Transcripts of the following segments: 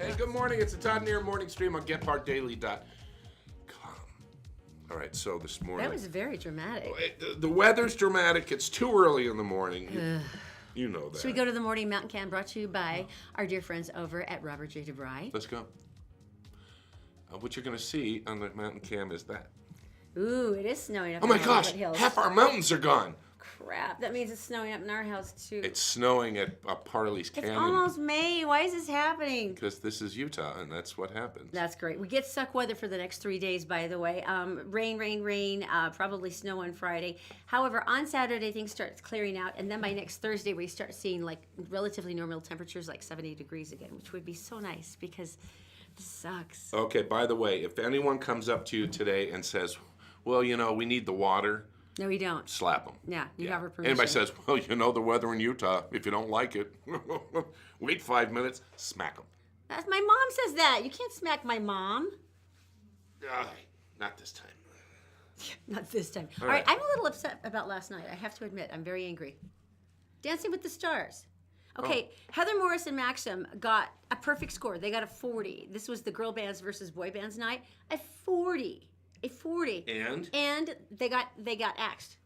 Hey, good morning. It's the Todd and Erin morning stream on GetPartDaily.com. All right, so this morning... That was very dramatic. The weather's dramatic. It's too early in the morning. You know that. Should we go to the Morning Mountain Cam brought to you by our dear friends over at Robert J. DeVry? Let's go. What you're going to see on the mountain cam is that. Ooh, it is snowing up Oh in my the gosh, hills. half our mountains are gone. Crap, that means it's snowing up in our house too. It's snowing at Parley's Canyon. It's almost May. Why is this happening? Because this is Utah, and that's what happens. That's great. We get suck weather for the next 3 days, by the way. Rain, probably snow on Friday. However, on Saturday, things start clearing out, and then by next Thursday, we start seeing like relatively normal temperatures, like 70 degrees again, which would be so nice because this sucks. Okay, by the way, if anyone comes up to you today and says, well, you know, we need the water... No, we don't. Slap them. Yeah, you have our permission. Anybody says, well, you know the weather in Utah. If you don't like it, wait 5 minutes, smack them. That's, my mom says that. You can't smack my mom. Not this time. Not this time. All right, right. I'm a little upset about last night. I have to admit, I'm very angry. Dancing with the Stars. Okay, Heather Morris and Maxim got a perfect score. They got a 40. This was the girl bands versus boy bands night. A 40. A 40. And they got axed.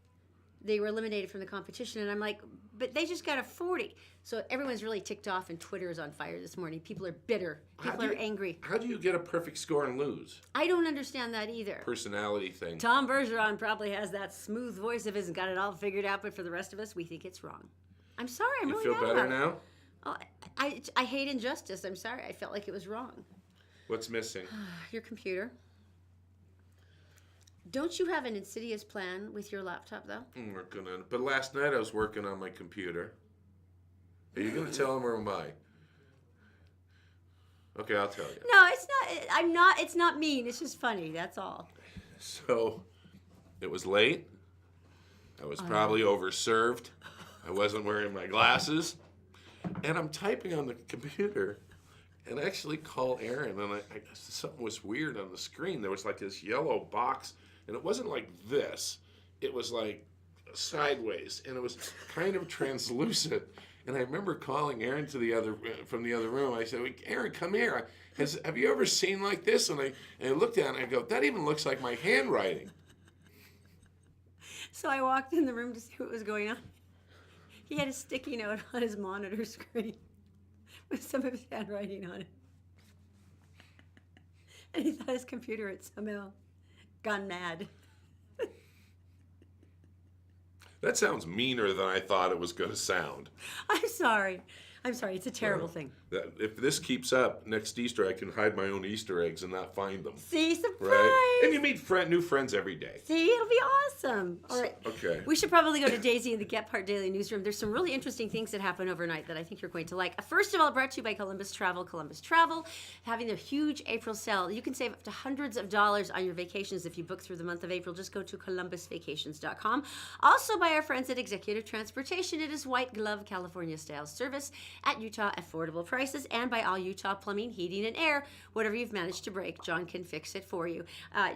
They were eliminated from the competition, and I'm like, but they just got a 40. So everyone's really ticked off, and Twitter is on fire this morning. People are bitter. People are angry. How do you get a perfect score and lose? I don't understand that either. Personality thing. Tom Bergeron probably has that smooth voice of his and got it all figured out, but for the rest of us, we think it's wrong. I'm sorry. I'm really You mad feel better about it. now? Oh, I hate injustice. I'm sorry. I felt like it was wrong. What's missing? Your computer. Don't you have an insidious plan with your laptop, though? I'm working on it. But last night I was working on my computer. Are you going to tell him or am I? Okay, I'll tell you. No, it's not. I'm not. It's not mean. It's just funny. That's all. So, it was late. I was probably overserved. I wasn't wearing my glasses. And I'm typing on the computer and I actually call Erin, and something was weird on the screen. There was like this yellow box, and it wasn't like this. It was like sideways, and it was kind of translucent. And I remember calling Erin from the other room. I said, Erin, come here. Have you ever seen like this? And I looked at it, and I go, that even looks like my handwriting. So I walked in the room to see what was going on. He had a sticky note on his monitor screen with some of his handwriting on it. And he thought his computer had somehow gone mad. That sounds meaner than I thought it was going to sound. I'm sorry. It's a terrible thing. If this keeps up, next Easter I can hide my own Easter eggs and not find them. See, surprise! Right? And you meet new friends every day. See, it'll be awesome. All right. Okay. We should probably go to Daisy in the Get Part Daily newsroom. There's some really interesting things that happen overnight that I think you're going to like. First of all, brought to you by Columbus Travel. Columbus Travel, having their huge April sale. You can save up to hundreds of dollars on your vacations if you book through the month of April. Just go to columbusvacations.com. Also by our friends at Executive Transportation. It is white glove California style service at Utah affordable prices, and by all Utah Plumbing, Heating, and Air. Whatever you've managed to break, John can fix it for you.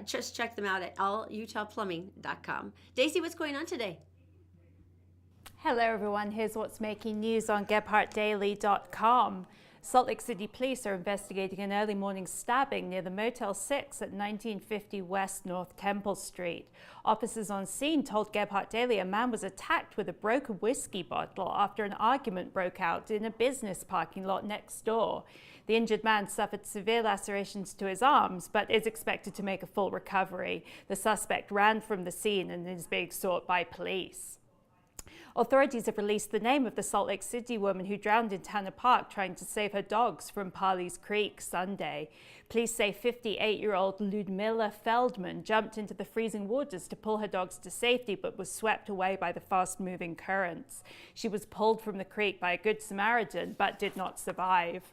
Just check them out at allutahplumbing.com. Daisy, what's going on today? Hello everyone, here's what's making news on GetPartDaily.com. Salt Lake City police are investigating an early morning stabbing near the Motel 6 at 1950 West North Temple Street. Officers on scene told Gebhardt Daily a man was attacked with a broken whiskey bottle after an argument broke out in a business parking lot next door. The injured man suffered severe lacerations to his arms, but is expected to make a full recovery. The suspect ran from the scene and is being sought by police. Authorities have released the name of the Salt Lake City woman who drowned in Tanner Park trying to save her dogs from Parley's Creek Sunday. Police say 58-year-old Ludmilla Feldman jumped into the freezing waters to pull her dogs to safety but was swept away by the fast-moving currents. She was pulled from the creek by a Good Samaritan but did not survive.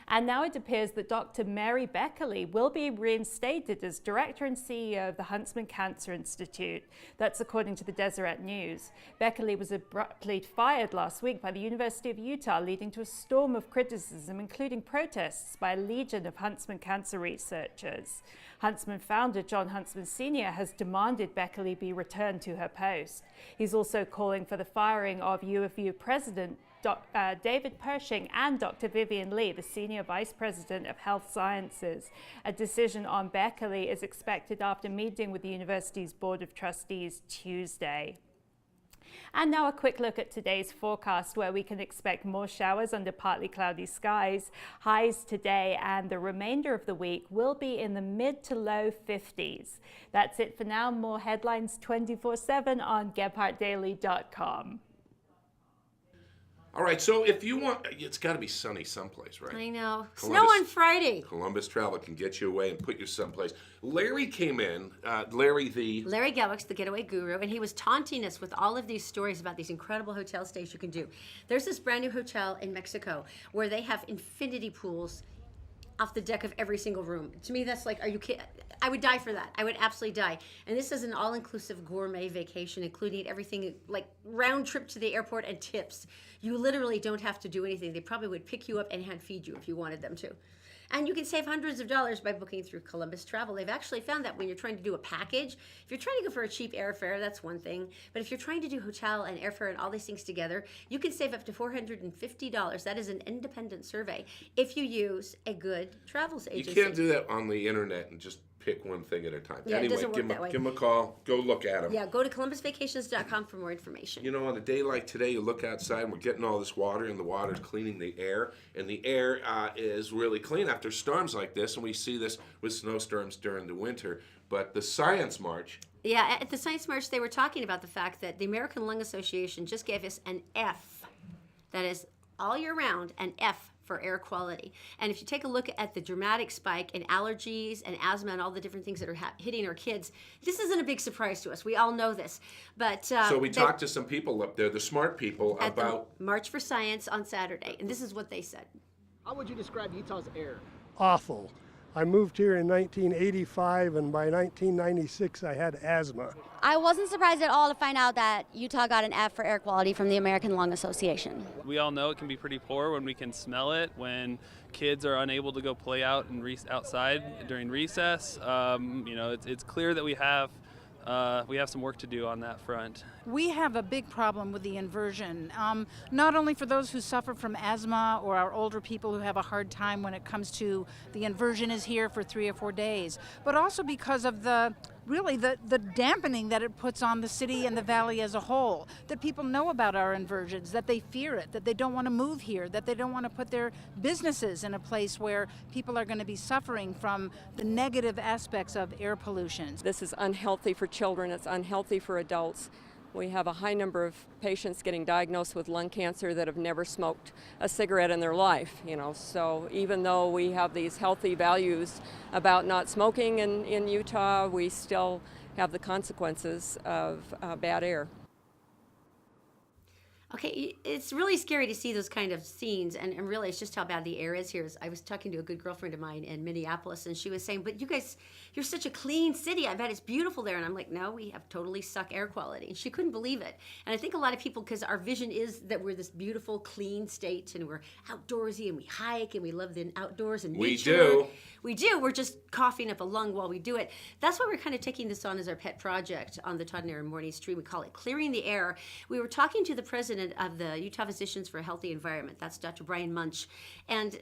And now it appears that Dr. Mary Beckerly will be reinstated as director and CEO of the Huntsman Cancer Institute. That's according to the Deseret News. Beckerly was abruptly fired last week by the University of Utah, leading to a storm of criticism, including protests by a legion of Huntsman cancer researchers. Huntsman founder John Huntsman Sr. has demanded Beckerly be returned to her post. He's also calling for the firing of U of U president David Pershing and Dr. Vivian Lee, the Senior Vice President of Health Sciences. A decision on Beckley is expected after meeting with the university's Board of Trustees Tuesday. And now a quick look at today's forecast, where we can expect more showers under partly cloudy skies. Highs today and the remainder of the week will be in the mid to low 50s. That's it for now. More headlines 24/7 on GephartDaily.com. All right, so if you want, it's got to be sunny someplace, right? I know. Columbus- Snow on Friday. Columbus Travel can get you away and put you someplace. Larry came in, Larry Galwick's the getaway guru, and he was taunting us with all of these stories about these incredible hotel stays you can do. There's this brand new hotel in Mexico where they have infinity pools off the deck of every single room. To me, that's like, are you kidding? I would die for that. I would absolutely die. And this is an all-inclusive gourmet vacation, including everything like round trip to the airport and tips. You literally don't have to do anything. They probably would pick you up and hand feed you if you wanted them to. And you can save hundreds of dollars by booking through Columbus Travel. They've actually found that when you're trying to do a package, if you're trying to go for a cheap airfare, that's one thing. But if you're trying to do hotel and airfare and all these things together, you can save up to $450. That is an independent survey if you use a good travels agency. You can't do that on the internet and just pick one thing at a time. Yeah, it anyway, doesn't work that way. give him a call. Go look at them. Yeah, go to columbusvacations.com for more information. You know, on a day like today, you look outside and we're getting all this water, and the water's cleaning the air, and the air is really clean after storms like this, and we see this with snowstorms during the winter. But the Science March... Yeah, at the Science March, they were talking about the fact that the American Lung Association just gave us an F. That is, all year round, an F for air quality. And if you take a look at the dramatic spike in allergies and asthma and all the different things that are hitting our kids, this isn't a big surprise to us. We all know this. But so we talked to some people up there, the smart people, at about the March for Science on Saturday, and this is what they said. How would you describe Utah's air? Awful. I moved here in 1985, and by 1996 I had asthma. I wasn't surprised at all to find out that Utah got an F for air quality from the American Lung Association. We all know it can be pretty poor when we can smell it, when kids are unable to go play out and outside during recess. You know, it's clear that we have some work to do on that front. We have a big problem with the inversion, not only for those who suffer from asthma or our older people who have a hard time when it comes to the inversion is here for 3 or 4 days, but also because of the dampening that it puts on the city and the valley as a whole, that people know about our inversions, that they fear it, that they don't want to move here, that they don't want to put their businesses in a place where people are going to be suffering from the negative aspects of air pollution. This is unhealthy for children, it's unhealthy for adults. We have a high number of patients getting diagnosed with lung cancer that have never smoked a cigarette in their life, you know. So even though we have these healthy values about not smoking in Utah, we still have the consequences of bad air. Okay, it's really scary to see those kind of scenes and realize just how bad the air is here. I was talking to a good girlfriend of mine in Minneapolis, and she was saying, but you guys, you're such a clean city. I bet it's beautiful there. And I'm like, no, we have totally suck air quality. And she couldn't believe it. And I think a lot of people, because our vision is that we're this beautiful, clean state, and we're outdoorsy, and we hike, and we love the outdoors and nature. We do. We're just coughing up a lung while we do it. That's why we're kind of taking this on as our pet project on the Todd and Erin Morning Stream. We call it Clearing the Air. We were talking to the president of the Utah Physicians for a Healthy Environment. That's Dr. Brian Munch. And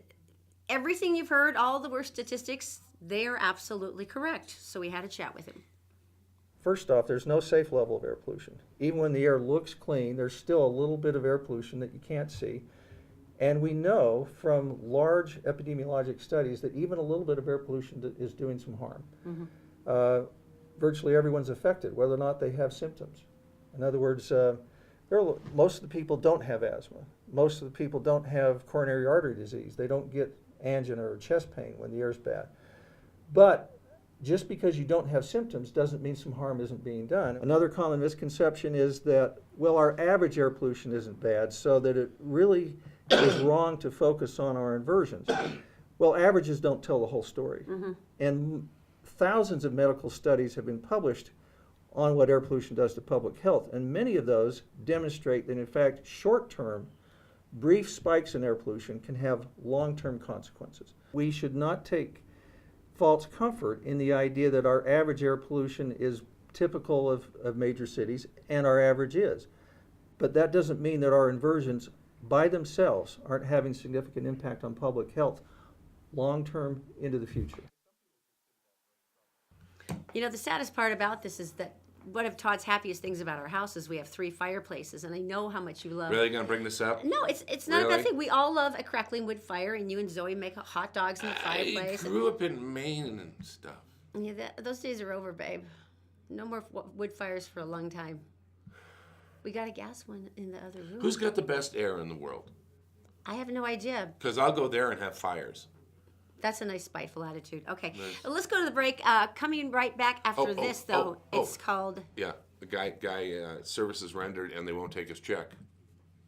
everything you've heard, all the worst statistics, they are absolutely correct. So we had a chat with him. First off, there's no safe level of air pollution. Even when the air looks clean, there's still a little bit of air pollution that you can't see. And we know from large epidemiologic studies that even a little bit of air pollution is doing some harm. Mm-hmm. Virtually everyone's affected, whether or not they have symptoms. In other words, most of the people don't have asthma. Most of the people don't have coronary artery disease. They don't get angina or chest pain when the air's bad. But just because you don't have symptoms doesn't mean some harm isn't being done. Another common misconception is that, well, our average air pollution isn't bad, so that it really is wrong to focus on our inversions. Well, averages don't tell the whole story. Mm-hmm. And thousands of medical studies have been published on what air pollution does to public health, and many of those demonstrate that, in fact, short-term, brief spikes in air pollution can have long-term consequences. We should not take false comfort in the idea that our average air pollution is typical of major cities, and our average is. But that doesn't mean that our inversions by themselves aren't having significant impact on public health long term into the future. You know, the saddest part about this is that one of Todd's happiest things about our house is we have 3 fireplaces, and I know how much you love. Really gonna bring this up? No, it's not a Really? bad thing. We all love a crackling wood fire, and you and Zoe make hot dogs in the fireplace. I grew up in Maine and stuff. Yeah, those days are over, babe. No more wood fires for a long time. We got a gas one in the other room. Who's got the best air in the world? I have no idea. Because I'll go there and have fires. That's a nice spiteful attitude. Okay, Nice. let's go to the break. Coming right back after this, though, it's called... Yeah, the guy services rendered and they won't take his check.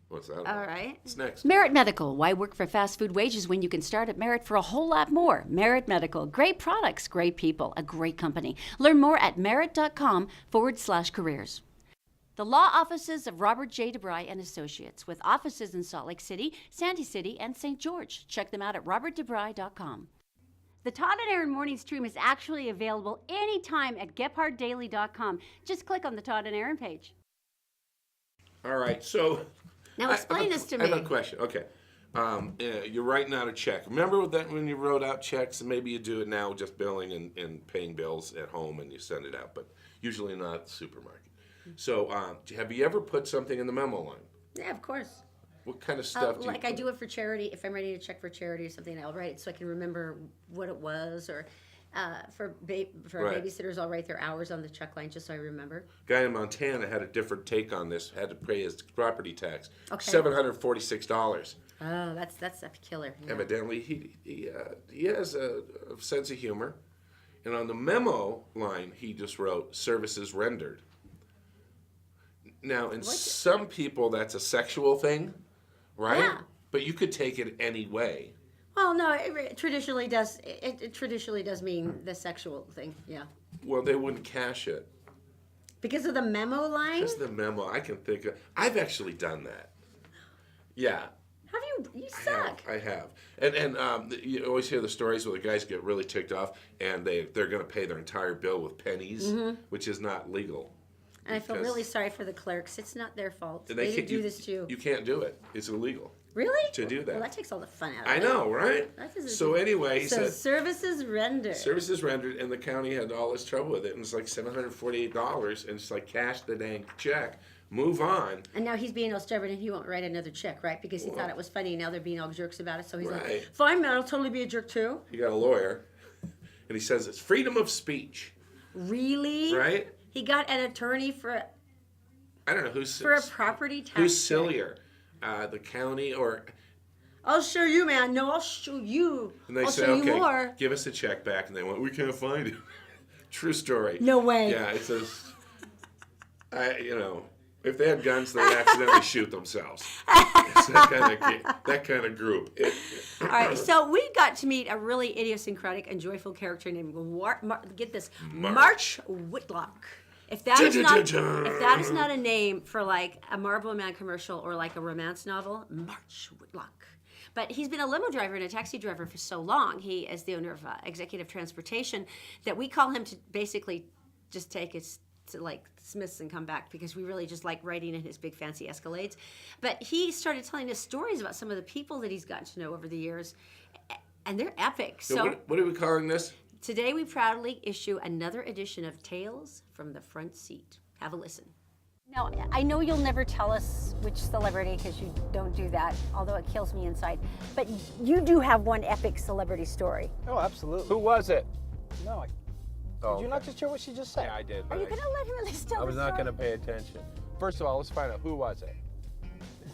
What's that about? All right. What's next? Merit Medical. Why work for fast food wages when you can start at Merit for a whole lot more? Merit Medical. Great products, great people, a great company. Learn more at merit.com/careers. The law offices of Robert J. DeBry and Associates, with offices in Salt Lake City, Sandy City, and St. George. Check them out at robertdebry.com. The Todd and Erin morning stream is actually available anytime at gephardaily.com. Just click on the Todd and Erin page. All right, so... Now explain this to me. I have a question. Okay. You're writing out a check. Remember that when you wrote out checks, and maybe you do it now just billing and paying bills at home and you send it out, but usually not at the supermarket. So have you ever put something in the memo line? Yeah, of course. What kind of stuff do you Like I do it for charity. If I'm writing a check for charity or something, I'll write it so I can remember what it was. Or for Right. babysitters, I'll write their hours on the check line just so I remember. Guy in Montana had a different take on this. Had to pay his property tax. Okay. $746. Oh, that's a killer. Yeah. Evidently, he has a sense of humor, and on the memo line, he just wrote "services rendered." Now, in some people, that's a sexual thing, right? Yeah. But you could take it any way. Well, no, it traditionally does. It traditionally does mean the sexual thing. Yeah. Well, they wouldn't cash it. Because of the memo line? Because the memo, I can think of. I've actually done that. Yeah. Have you? You suck. I have. And you always hear the stories where the guys get really ticked off and they're going to pay their entire bill with pennies, which is not legal. And I feel because- really sorry for the clerks. It's not their fault. And They can't didn't do this too. You can't do it. It's illegal Really? to do that. Well, that takes all the fun out of I it. know, right? That doesn't- So anyway, he So said services rendered. services rendered, and the county had all this trouble with it, and it's like $748, and it's like cash the dang check, move on. And now he's being all stubborn and he won't write another check, right? Because he thought it was funny. Now they're being all jerks about it. So he's Right. like, fine, man, I'll totally be a jerk too. He got a lawyer, and he says it's freedom of speech, Really? right? He got an attorney for I don't know who's a property tax. who's check. sillier, the county or. I'll show you, man. No, I'll show you. And they I'll said, show you okay, more. give us the check back. And they went, we can't find it. True story. No way. Yeah, it says, if they had guns, they'd accidentally shoot themselves. It's that kind of group. All right, so we got to meet a really idiosyncratic and joyful character named get this, March Whitlock. If that is not a name for like a Marlboro Man commercial or like a romance novel, March Whitlock. But he's been a limo driver and a taxi driver for so long. He is the owner of Executive Transportation that we call him to basically just take us to like Smith's and come back because we really just like riding in his big fancy Escalades. But he started telling us stories about some of the people that he's gotten to know over the years, and they're epic. So what are we calling this? Today we proudly issue another edition of Tales from the Front Seat. Have a listen. Now, I know you'll never tell us which celebrity because you don't do that, although it kills me inside. But you do have one epic celebrity story. Oh, absolutely. Who was it? No, did you not just hear what she just said? Yeah, I did. Are But you going to let him at least tell I was the not story? going to pay attention. First of all, let's find out who was it.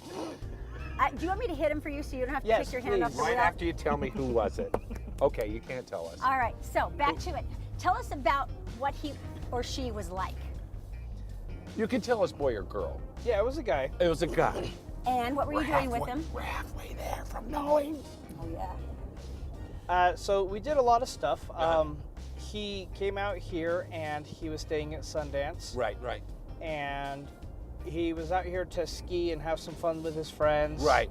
Do you want me to hit him for you so you don't have to Yes, take your hand off please. the Right wheel? after you tell me who was it. Okay, you can't tell us. All right, so back to it. Tell us about what he or she was like. You can tell us boy or girl. Yeah, it was a guy. It was a guy. And what were you doing with him? We're halfway there from knowing. Oh, yeah. So we did a lot of stuff. He came out here and he was staying at Sundance. Right. And he was out here to ski and have some fun with his friends. Right.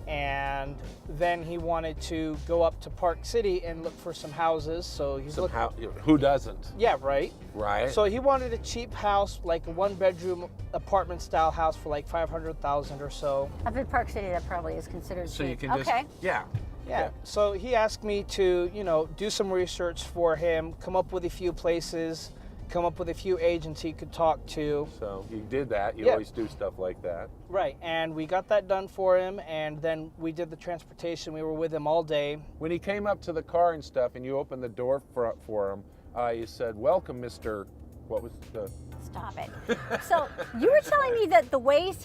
And then he wanted to go up to Park City and look for some houses. So he's looking. Who doesn't? Yeah, right. Right. So he wanted a cheap house, like a one-bedroom apartment-style house for like $500,000 or so. Up in Park City, that probably is considered So cheap. you can just, okay. Yeah. So he asked me to, do some research for him, come up with a few places, come up with a few agents he could talk to. So you did that. You Yeah. always do stuff like that. Right, and we got that done for him, and then we did the transportation. We were with him all day. When he came up to the car and stuff, and you opened the door for him, you said, "Welcome, Mr." What was the? Stop it. So you were telling me that the ways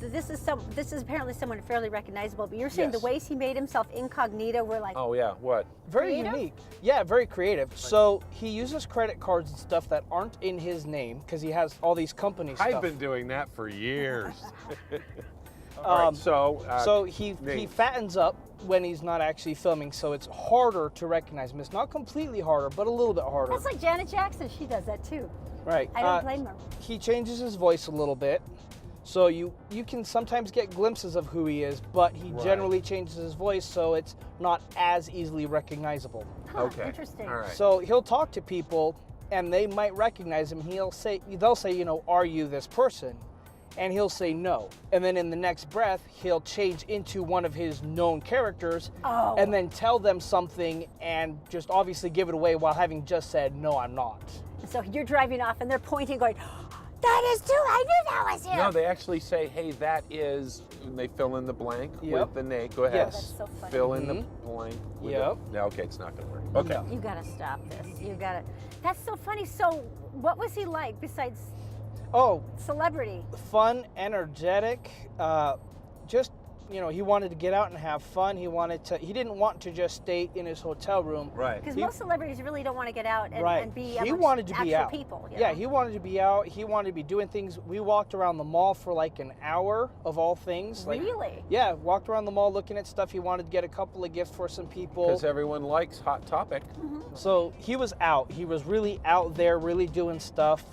this is apparently someone fairly recognizable, but you're saying Yes. the ways he made himself incognito were like Oh yeah, what? Very Creative? unique. Yeah, very creative. So he uses credit cards and stuff that aren't in his name because he has all these company stuff. I've been doing that for years. All right, so he fattens up when he's not actually filming, so it's harder to recognize him. It's not completely harder, but a little bit harder. That's like Janet Jackson. She does that too. Right. I don't blame her. He changes his voice a little bit, so you can sometimes get glimpses of who he is, but he generally changes his voice so it's not as easily recognizable. Huh, Okay. Interesting. All right. So he'll talk to people, and they might recognize him. They'll say, "Are you this person?" And he'll say no. And then in the next breath, he'll change into one of his known characters and then tell them something and just obviously give it away while having just said, "No, I'm not." So you're driving off and they're pointing, going, "That is too. I knew that was him." No, they actually say, "Hey, that is," and they fill in the blank with the name. Go ahead. Yes. That's so funny. Fill in the blank. With Yep. No, okay, it's not going to work. Okay. You gotta stop this. You gotta. That's so funny. So what was he like besides Oh, celebrity? fun, energetic, just, he wanted to get out and have fun. He didn't want to just stay in his hotel room. Right. Because most celebrities really don't want to get out and, Right. and be He amongst wanted to actual be out. people. you Yeah, know? he wanted to be out. He wanted to be doing things. We walked around the mall for like an hour of all things. Like, Really? Yeah, walked around the mall looking at stuff. He wanted to get a couple of gifts for some people. Because everyone likes Hot Topic. So he was out. He was really out there, really doing stuff.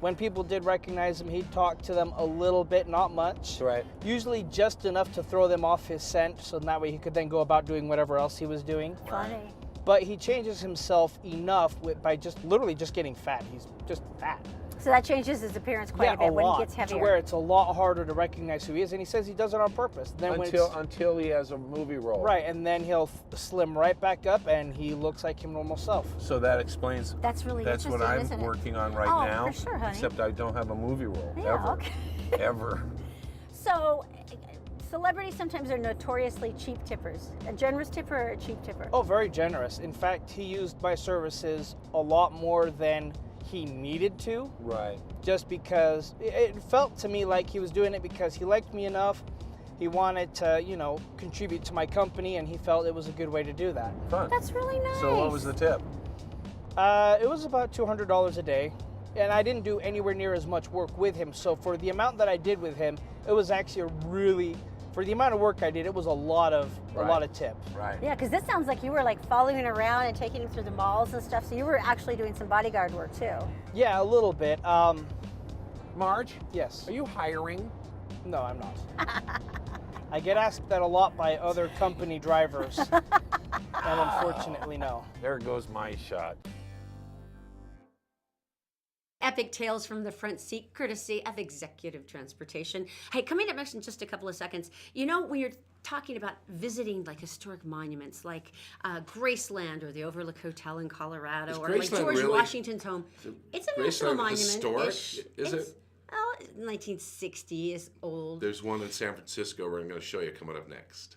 When people did recognize him, he'd talk to them a little bit, not much. Right. Usually just enough to throw them off his scent, so that way he could then go about doing whatever else he was doing. Funny. But he changes himself enough by just literally just getting fat. He's just fat. So that changes his appearance quite a bit when he gets heavier. To where it's a lot harder to recognize who he is, and he says he does it on purpose. Then Until he has a movie role. right, and then he'll slim right back up, and he looks like his normal self. So that explains. That's really That's what interesting, I'm isn't it? working on right Oh, now. for sure, honey. Except I don't have a movie role Yeah, ever. okay. Ever. So celebrities sometimes are notoriously cheap tippers. A generous tipper or a cheap tipper? Oh, very generous. In fact, he used my services a lot more than he needed to. Right. Just because it felt to me like he was doing it because he liked me enough. He wanted to, contribute to my company, and he felt it was a good way to do that. Fun. That's really nice. So what was the tip? It was about $200 a day, and I didn't do anywhere near as much work with him. So for the amount that I did with him, it was actually for the amount of work I did, it was a lot of tip. Right. Yeah, because this sounds like you were like following him around and taking him through the malls and stuff. So you were actually doing some bodyguard work too. Yeah, a little bit. Marge? Yes. Are you hiring? No, I'm not. I get asked that a lot by other company drivers, and unfortunately, no. There goes my shot. Epic tales from the front seat, courtesy of Executive Transportation. Hey, coming up next in just a couple of seconds, when you're talking about visiting like historic monuments like Graceland or the Overlook Hotel in Colorado or like Graceland George really- Washington's home, it's a national Graceland monument. historic? Is it? Oh, 1960 is old. There's one in San Francisco where I'm going to show you coming up next.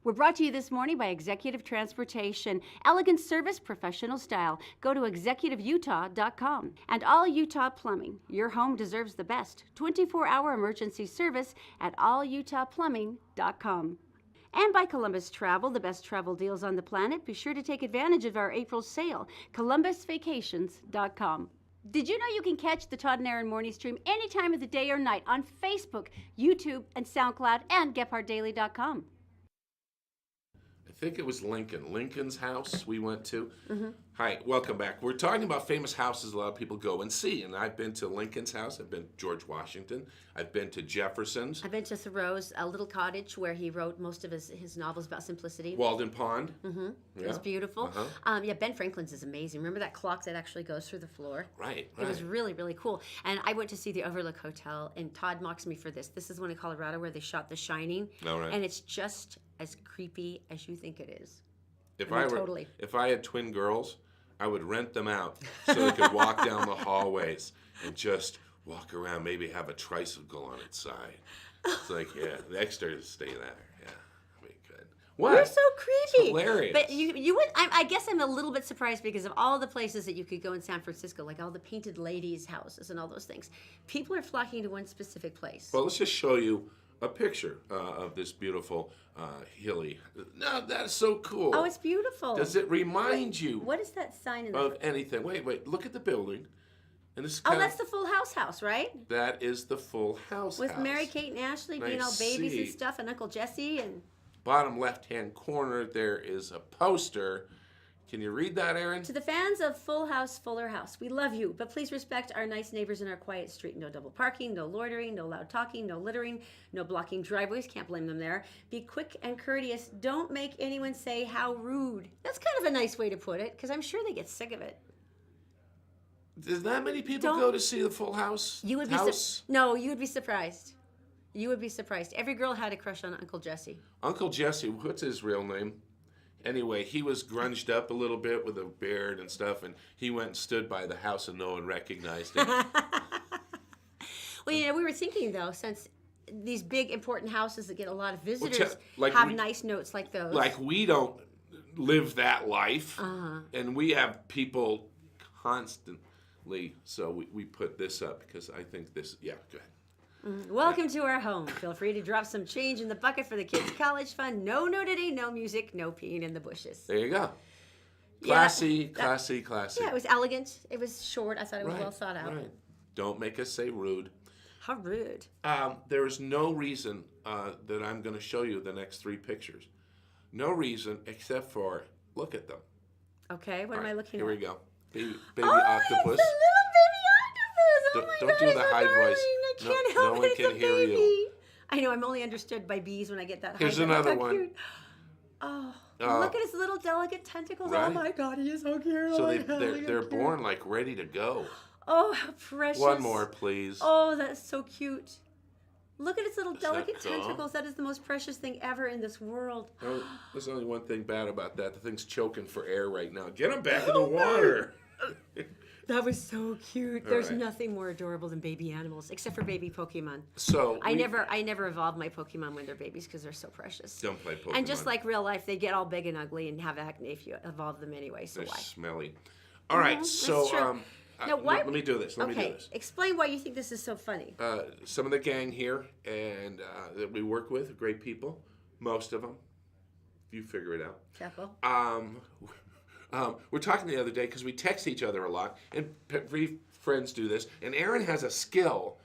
We're brought to you this morning by Executive Transportation. Elegant service, professional style. Go to executiveutah.com. And All Utah Plumbing. Your home deserves the best. 24-hour emergency service at allutahplumbing.com. And by Columbus Travel, the best travel deals on the planet. Be sure to take advantage of our April sale. columbusvacations.com. Did you know you can catch the Todd and Erin morning stream any time of the day or night on Facebook, YouTube, and SoundCloud, and GephardtDaily.com? I think it was Lincoln's house we went to. Mm-hmm. Hi, welcome back. We're talking about famous houses a lot of people go and see, and I've been to Lincoln's house. I've been to George Washington. I've been to Jefferson's. I've been to Thoreau's little cottage where he wrote most of his novels about simplicity. Walden Pond. Mm-hmm. Yeah. It was beautiful. Uh-huh. Yeah, Ben Franklin's is amazing. Remember that clock that actually goes through the floor? Right. It was really, really cool. And I went to see the Overlook Hotel, and Todd mocks me for this. This is one in Colorado where they shot The Shining. All right. And it's just as creepy as you think it is. If Totally. If I had twin girls, I would rent them out so they could walk down the hallways and just walk around, maybe have a tricycle on its side. It's like, yeah, the extras stay there. Yeah, that'd be good. What? You're so creepy. It's hilarious. But you would. I guess I'm a little bit surprised because of all the places that you could go in San Francisco, like all the painted ladies' houses and all those things. People are flocking to one specific place. Well, let's just show you a picture of this beautiful hilly. No, that's so cool. Oh, it's beautiful. Does it remind you What is that sign in of the... anything? Wait, look at the building. And this is Oh, kind that's the Full house, right? That is the Full House With house. Mary Kate and Ashley being all babies and stuff, and Uncle Jesse and... Bottom left-hand corner, there is a poster. Can you read that, Erin? To the fans of Full House, Fuller House, we love you, but please respect our nice neighbors in our quiet street. No double parking, no loitering, no loud talking, no littering, no blocking driveways. Can't blame them there. Be quick and courteous. Don't make anyone say how rude. That's kind of a nice way to put it, because I'm sure they get sick of it. Does that many people go to see the Full House? You would be no, you would be surprised. You would be surprised. Every girl had a crush on Uncle Jesse. Uncle Jesse, what's his real name? Anyway, he was grunged up a little bit with a beard and stuff, and he went and stood by the house and no one recognized him. Well, you know, we were thinking, though, since these big, important houses that get a lot of visitors like nice notes like those. Like, we don't live that life, Uh-huh. and we have people constantly, so we put this up because I think this, yeah, go ahead. Welcome to our home. Feel free to drop some change in the bucket for the kids' college fund. No nudity, no music, no peeing in the bushes. There you go. Classy, classy. Yeah, it was elegant. It was short. I thought it was well thought out. Right. Don't make us say rude. How rude. There is no reason that I'm going to show you the next three pictures. No reason except for look at them. Okay, what am I looking here at? Here we go. Baby oh, octopus. It's a little baby octopus. Oh my Don't God, do it's the so high darling. voice. I can't help no it. one It's can a hear baby. you. I know. I'm only understood by bees when I get that high. Here's voice. another How one. Cute. Oh, look at his little delicate tentacles. Right? Oh my God, he is so cute. So Oh, they're born like ready to go. Oh, how precious. One more, please. Oh, that's so cute. Look at its little Is delicate that cool? tentacles. That is the most precious thing ever in this world. Oh, there's only one thing bad about that. The thing's choking for air right now. Get him back in the water. That was so cute. All There's right. nothing more adorable than baby animals, except for baby Pokemon. So I never evolved my Pokemon when they're babies because they're so precious. Don't play Pokemon. And just like real life, they get all big and ugly and have acne if you evolve them anyway. So They're why? smelly. All right, That's so true. Now, why? let me do this. Let me do Okay, this. explain why you think this is so funny. Some of the gang here and that we work with, are great people. Most of them. You figure it out. Careful. We're talking the other day because we text each other a lot, and friends do this. And Erin has a skill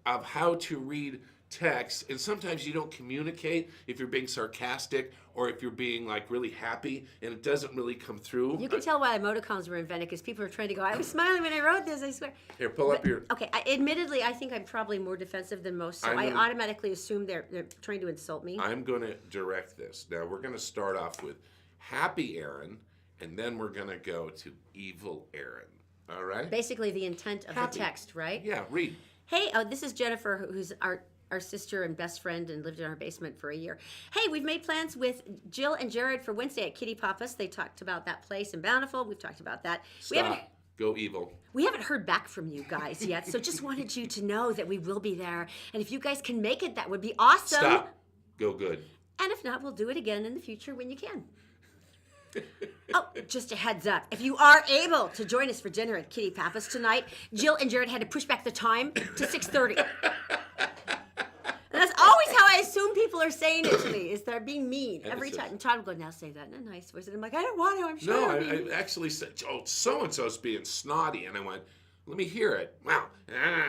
of how to read text, and sometimes you don't communicate if you're being sarcastic or if you're being like really happy, and it doesn't really come through. You can tell why emoticons were invented because people are trying to go, I was smiling when I wrote this, I swear. Here, pull up your... Okay, admittedly, I think I'm probably more defensive than most, so I automatically assume they're trying to insult me. I'm going to direct this. Now, we're going to start off with happy Erin, and then we're going to go to evil Erin. All right? Basically, the intent of the text, right? Yeah, read. Hey, this is Jennifer, who's our sister and best friend and lived in our basement for a year. Hey, we've made plans with Jill and Jared for Wednesday at Kitty Papa's. They talked about that place in Bountiful. We've talked about that. Stop. Go evil. We haven't heard back from you guys yet, so just wanted you to know that we will be there. And if you guys can make it, that would be awesome. Stop. Go good. And if not, we'll do it again in the future when you can. Oh, just a heads up. If you are able to join us for dinner at Kitty Papa's tonight, Jill and Jared had to push back the time to 6:30. And that's always how I assume people are saying it to me, is they're being mean every time. And Todd will go, now say that in a nice voice. And I'm like, I don't want to, I'm sure. No, I actually said, oh, so-and-so's being snotty. And I went, let me hear it. Wow.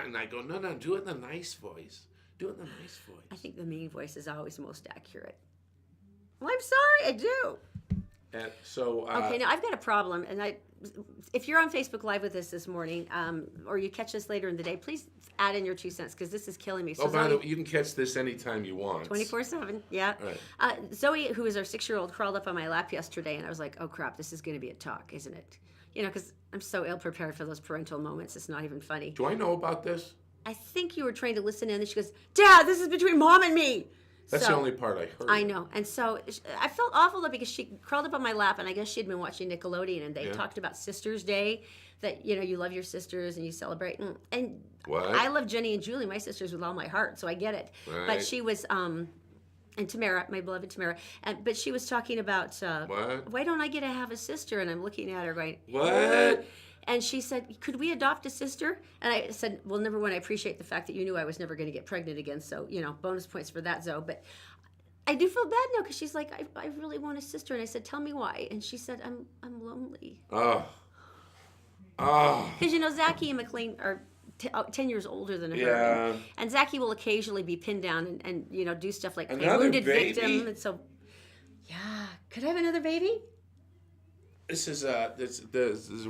And I go, no, do it in a nice voice. Do it in a nice voice. I think the mean voice is always most accurate. Well, I'm sorry, I do. And so. Okay, now I've got a problem, and if you're on Facebook Live with us this morning, or you catch us later in the day, please add in your 2 cents because this is killing me. So by the way, you can catch this anytime you want. 24/7, yeah. Right. Zoe, who is our 6-year-old, crawled up on my lap yesterday, and I was like, "Oh crap, this is going to be a talk, isn't it?" You know, because I'm so ill prepared for those parental moments. It's not even funny. Do I know about this? I think you were trying to listen in, and she goes, "Dad, this is between Mom and me." That's the only part I heard. I know. And so I felt awful though because she crawled up on my lap and I guess she had been watching Nickelodeon and they talked about Sisters Day, that, you know, you love your sisters and you celebrate. And what? I love Jenny and Julie, my sisters, with all my heart, so I get it. Right. But she was, and Tamara, my beloved Tamara, but she was talking about, what? Why don't I get to have a sister? And I'm looking at her going, what? And she said, could we adopt a sister? And I said, well, number one, I appreciate the fact that you knew I was never going to get pregnant again. So, you know, bonus points for that, Zoe. But I do feel bad now because she's like, I really want a sister. And I said, tell me why. And she said, I'm lonely. Oh. Because, you know, Zachy and McLean are 10 years older than her. Yeah. And Zachy will occasionally be pinned down and you know, do stuff like play Another wounded baby? victim. And so, yeah. Could I have another baby? This is a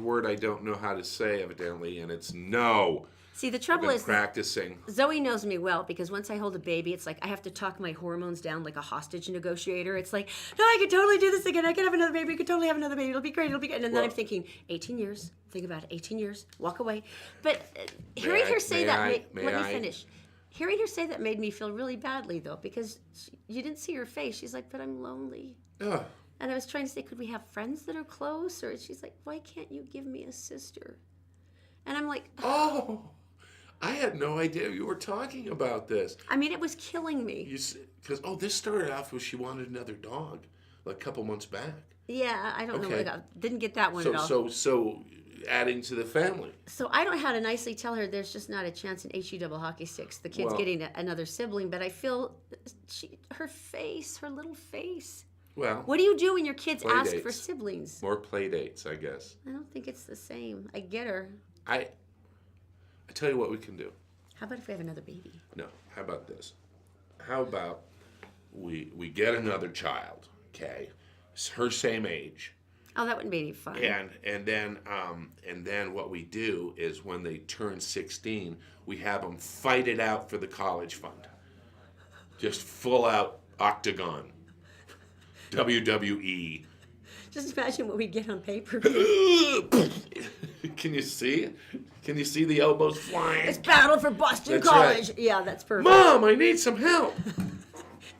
word I don't know how to say, evidently, and it's no. See, the trouble I've been is practicing. Zoe knows me well because once I hold a baby, it's like I have to talk my hormones down like a hostage negotiator. It's like, no, I could totally do this again. I could have another baby. I could totally have another baby. It'll be great. It'll be good. And then I'm thinking, 18 years. Think about it. 18 years. Walk away. But hearing her say that, let me finish. Hearing her say that made me feel really badly, though, because you didn't see her face. She's like, but I'm lonely. Ugh. And I was trying to say, could we have friends that are close? Or she's like, why can't you give me a sister? And I'm like, oh, I had no idea you were talking about this. I mean, it was killing me. Because, this started off with she wanted another dog like a couple months back. Yeah, I don't know. Didn't get that one at all. So adding to the family. So I don't know how to nicely tell her there's just not a chance in HE double hockey sticks. The kid's getting another sibling, but I feel her face, her little face. Well, what do you do when your kids ask dates. for siblings? More play dates, I guess. I don't think it's the same. I get her. I tell you what we can do. How about if we have another baby? No. How about this? How about we get another child? Okay, it's her same age. Oh, that wouldn't be any fun. And then what we do is when they turn 16, we have them fight it out for the college fund. Just full out octagon. WWE. Just imagine what we get on paper. Can you see? Can you see the elbows flying? It's battle for Boston College. Right. Yeah, that's perfect. Mom, I need some help.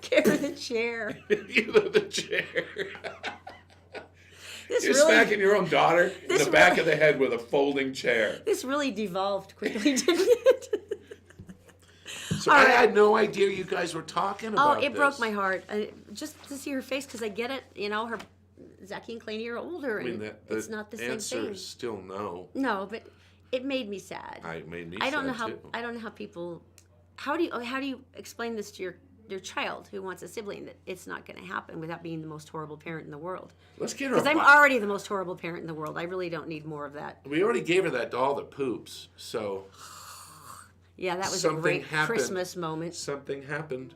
Give her the chair. Give her the chair. You're smacking your own daughter in the back of the head with a folding chair. This really devolved quickly, didn't it? So I had no idea you guys were talking about this. Oh, it broke my heart. Just to see her face, because I get it. You know, Zachy and Claney are older, and it's not the same thing. The answer is still no. No, but it made me sad. It made me sad, too. I don't know how people... How do you explain this to your child who wants a sibling, that it's not going to happen without being the most horrible parent in the world? Let's get her. Because I'm already the most horrible parent in the world. I really don't need more of that. We already gave her that doll that poops, so. Yeah, that was a great Christmas moment. Something happened.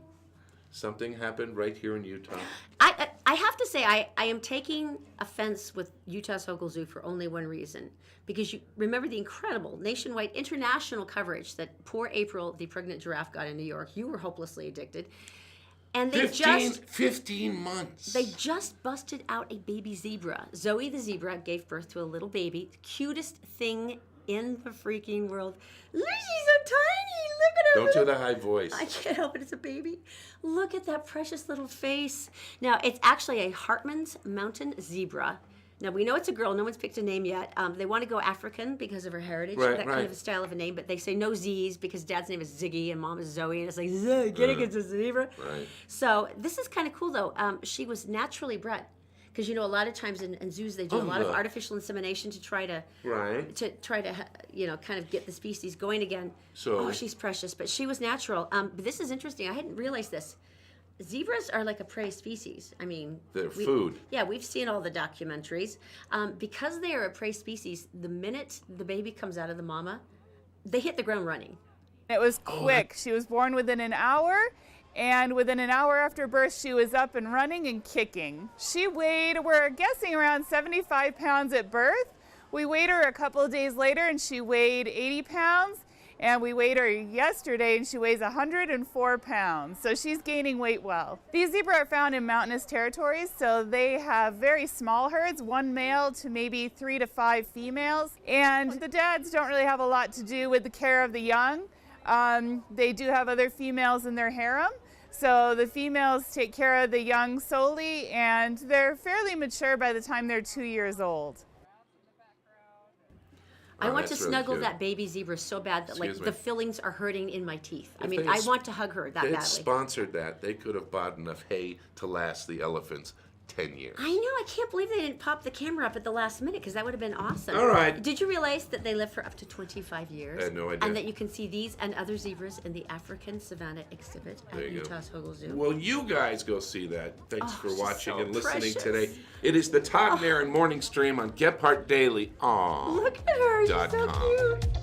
Something happened right here in Utah. I have to say, I am taking offense with Utah's Hogle Zoo for only one reason. Because you remember the incredible nationwide international coverage that poor April, the pregnant giraffe, got in New York. You were hopelessly addicted. And they 15 months. They just busted out a baby zebra. Zoe the zebra gave birth to a little baby. The cutest thing in the freaking world. Look, she's so tiny. Look at her. Don't do the high voice. I can't help it. It's a baby. Look at that precious little face. Now, it's actually a Hartman's Mountain Zebra. Now, we know it's a girl. No one's picked a name yet. They want to go African because of her heritage, kind of a style of a name. But they say no Z's because Dad's name is Ziggy and Mom is Zoe. And it's like, getting it's a zebra. Right. So this is kind of cool, though. She was naturally bred. Because, you know, a lot of times in zoos, they do a lot of artificial insemination to try to, you know, kind of get the species going again. So, she's precious. But she was natural. But this is interesting. I hadn't realized this. Zebras are like a prey species. I mean... They're food. Yeah, we've seen all the documentaries. Because they are a prey species, the minute the baby comes out of the mama, they hit the ground running. It was quick. She was born within an hour, And within an hour after birth, she was up and running and kicking. She weighed, we're guessing, around 75 pounds at birth. We weighed her a couple of days later and she weighed 80 pounds. And we weighed her yesterday and she weighs 104 pounds. So she's gaining weight well. These zebra are found in mountainous territories, so they have very small herds, 1 male to maybe 3 to 5 females. And the dads don't really have a lot to do with the care of the young. They do have other females in their harem. So the females take care of the young solely, and they're fairly mature by the time they're 2 years old. I want to that's really snuggle cute. that baby zebra so bad that Excuse me. the fillings are hurting in my teeth. I If mean, they I had want to hug her that They had badly. sponsored that. They could have bought enough hay to last the elephants 10 years. I know. I can't believe they didn't pop the camera up at the last minute because that would have been awesome. All right. Did you realize that they live for up to 25 years? I had no idea. And that you can see these and other zebras in the African Savannah exhibit There at you go. Utah's Hogle Zoo? Well, you guys go see that. Thanks Oh, for she's watching so and listening precious. today. It is the Todd and Erin morning stream on Gephardt Daily. Look at her. She's so .com. cute.